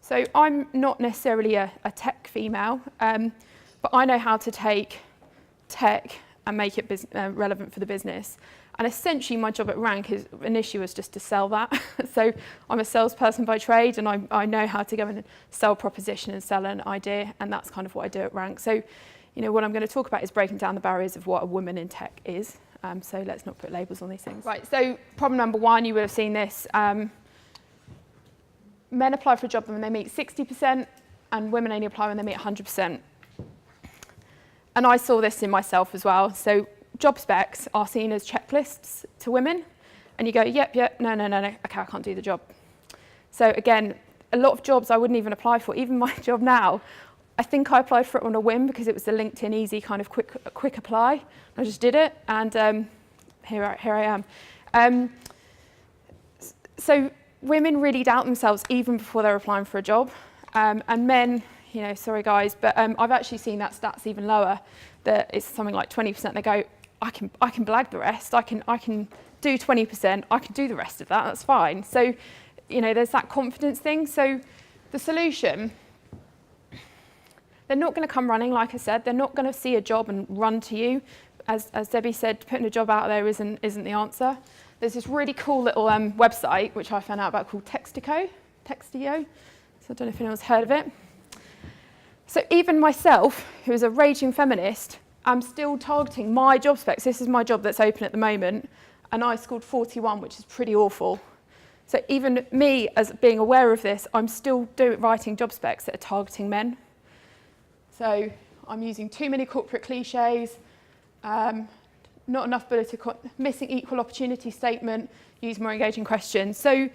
So I'm not necessarily a tech female, but I know how to take tech and make it relevant for the business. And essentially my job at Rank initially was just to sell that. So I'm a salesperson by trade, and I know how to go in and sell a proposition and sell an idea, and that's kind of what I do at Rank. So, you know, what I'm going to talk about is breaking down the barriers of what a woman in tech is. So let's not put labels on these things. Right, so problem number one, you would have seen this. Men apply for a job when they meet 60%, and women only apply when they meet 100%. And I saw this in myself as well. So job specs are seen as checklists to women, and you go, yep, no, okay, I can't do the job. So again, a lot of jobs I wouldn't even apply for, even my job now. I think I applied for it on a whim because it was the LinkedIn easy kind of quick apply. I just did it, and here I am. So women really doubt themselves even before they're applying for a job, and men, you know, sorry guys, but I've actually seen that stats even lower. That it's something like 20%. They go, I can blag the rest. I can do 20%. I can do the rest of that. That's fine. So, you know, there's that confidence thing. So, the solution. They're not going to come running, like I said. They're not going to see a job and run to you. As Debbie said, putting a job out there isn't the answer. There's this really cool little website, which I found out about, called Textio. So I don't know if anyone's heard of it. So even myself, who is a raging feminist, I'm still targeting my job specs. This is my job that's open at the moment, and I scored 41, which is pretty awful. So even me, as being aware of this, I'm still writing job specs that are targeting men. So I'm using too many corporate cliches, not enough ability, missing equal opportunity statement, use more engaging questions. So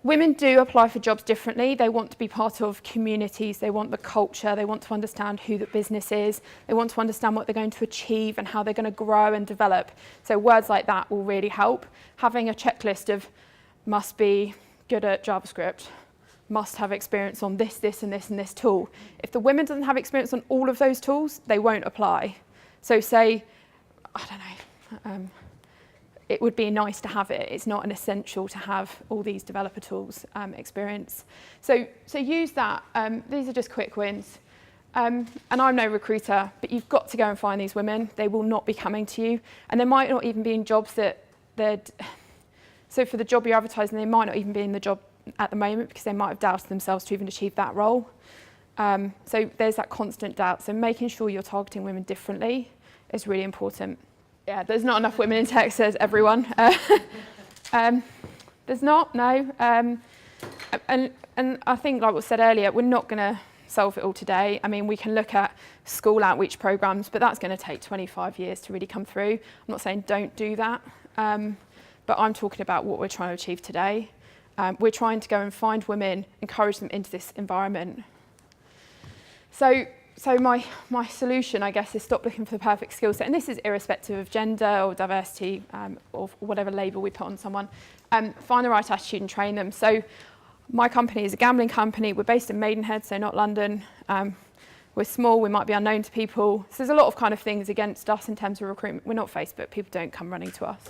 women do apply for jobs differently. They want to be part of communities, they want the culture, they want to understand who the business is, they want to understand what they're going to achieve and how they're going to grow and develop. So words like that will really help. Having a checklist of must be good at JavaScript, must have experience on this, and this tool. If the woman doesn't have experience on all of those tools, they won't apply. So say, I don't know, it would be nice to have it. It's not an essential to have all these developer tools experience. So use that. These are just quick wins. And I'm no recruiter, but you've got to go and find these women. They will not be coming to you. And they might not even be in jobs that so for the job you're advertising, they might not even be in the job at the moment because they might have doubted themselves to even achieve that role. So there's that constant doubt. So making sure you're targeting women differently is really important. Yeah, there's not enough women in tech, says everyone. There's not, no. And I think, like was said earlier, we're not going to solve it all today. I mean, we can look at school outreach programs, but that's going to take 25 years to really come through. I'm not saying don't do that, but I'm talking about what we're trying to achieve today. We're trying to go and find women, encourage them into this environment. So my solution, I guess, is stop looking for the perfect skill set. And this is irrespective of gender or diversity or whatever label we put on someone. Find the right attitude and train them. So my company is a gambling company. We're based in Maidenhead, so not London. We're small. We might be unknown to people. So there's a lot of kind of things against us in terms of recruitment. We're not Facebook. People don't come running to us.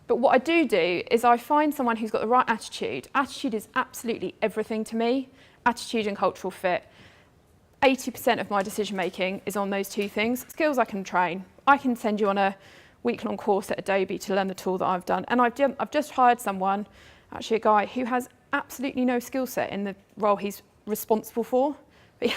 But what I do is I find someone who's got the right attitude. Attitude is absolutely everything to me. Attitude and cultural fit. 80% of my decision making is on those two things. Skills I can train. I can send you on a week-long course at Adobe to learn the tool that I've done. And I've just hired someone, actually a guy, who has absolutely no skill set in the role he's responsible for. But he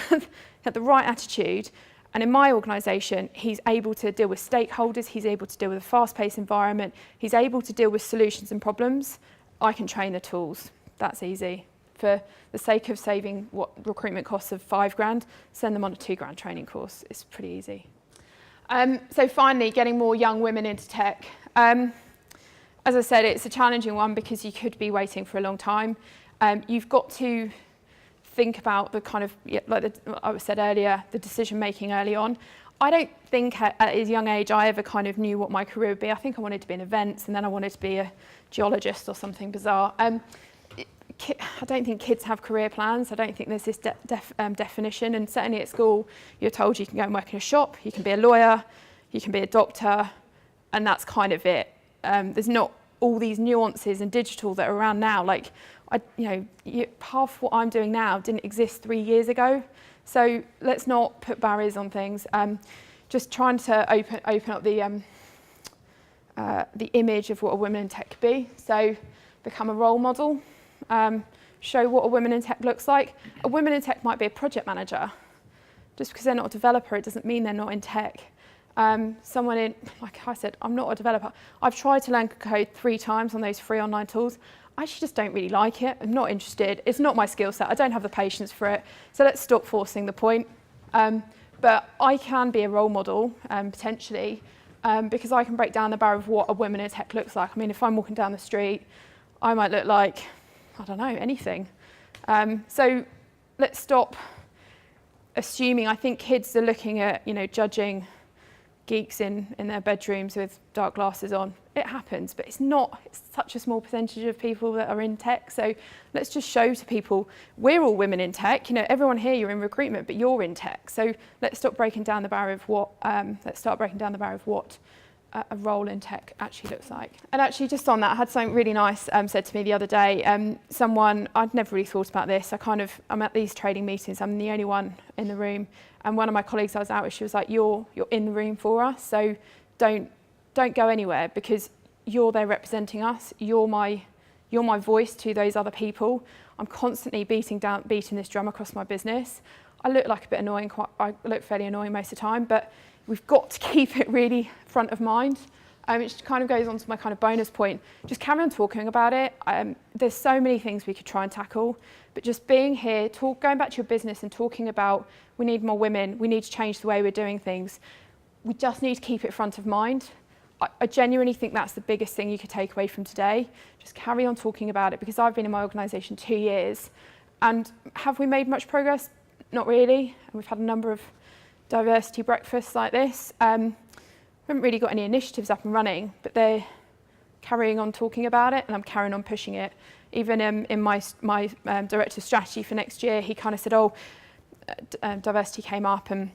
had the right attitude. And in my organisation, he's able to deal with stakeholders, he's able to deal with a fast-paced environment, he's able to deal with solutions and problems. I can train the tools. That's easy. For the sake of saving what recruitment costs of £5,000, send them on a £2,000 training course. It's pretty easy. So finally, getting more young women into tech. As I said, it's a challenging one because you could be waiting for a long time. You've got to think about the kind of, like I said earlier, the decision making early on. I don't think at a young age I ever kind of knew what my career would be. I think I wanted to be in events, and then I wanted to be a geologist or something bizarre. I don't think kids have career plans. I don't think there's this definition, and certainly at school you're told you can go and work in a shop, you can be a lawyer, you can be a doctor, and that's kind of it. There's not all these nuances and digital that are around now. Like, half what I'm doing now didn't exist 3 years ago. So let's not put barriers on things. Just trying to open up the image of what a woman in tech could be. So become a role model. Show what a woman in tech looks like. A woman in tech might be a project manager. Just because they're not a developer, it doesn't mean they're not in tech. Someone in, like I said, I'm not a developer. I've tried to learn code 3 times on those free online tools. I actually just don't really like it. I'm not interested. It's not my skill set. I don't have the patience for it. So let's stop forcing the point. But I can be a role model, potentially, because I can break down the barrier of what a woman in tech looks like. I mean, if I'm walking down the street, I might look like, I don't know, anything. So let's stop assuming. I think kids are looking at, judging geeks in their bedrooms with dark glasses on. It happens, but it's such a small percentage of people that are in tech. So let's just show to people, we're all women in tech. Everyone here, you're in recruitment, but you're in tech. So let's stop breaking down the barrier of what, a role in tech actually looks like. And actually, just on that, I had something really nice said to me the other day. Someone, I'd never really thought about this. I'm at these trading meetings. I'm the only one in the room. And one of my colleagues I was out with, she was like, you're in the room for us. So don't go anywhere, because you're there representing us. You're my voice to those other people. I'm constantly beating this drum across my business. I look like a bit annoying. I look fairly annoying most of the time, but we've got to keep it really front of mind. It kind of goes on to my kind of bonus point. Just carry on talking about it. There's so many things we could try and tackle, but just being here, going back to your business and talking about, we need more women, we need to change the way we're doing things. We just need to keep it front of mind. I genuinely think that's the biggest thing you could take away from today. Just carry on talking about it, because I've been in my organisation 2 years, and have we made much progress? Not really. And we've had a number of diversity breakfasts like this. We haven't really got any initiatives up and running, but they're carrying on talking about it, and I'm carrying on pushing it. Even in my director of strategy for next year, he kind of said, diversity came up, and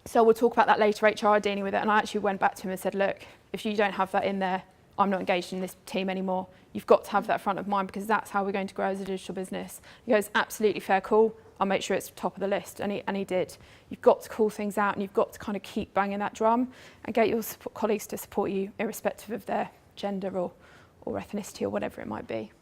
so we'll talk about that later, HR are dealing with it. And I actually went back to him and said, look, if you don't have that in there, I'm not engaged in this team anymore. You've got to have that front of mind, because that's how we're going to grow as a digital business. He goes, absolutely fair call. I'll make sure it's top of the list. And he did. You've got to call things out, and you've got to kind of keep banging that drum and get your colleagues to support you, irrespective of their gender or ethnicity or whatever it might be.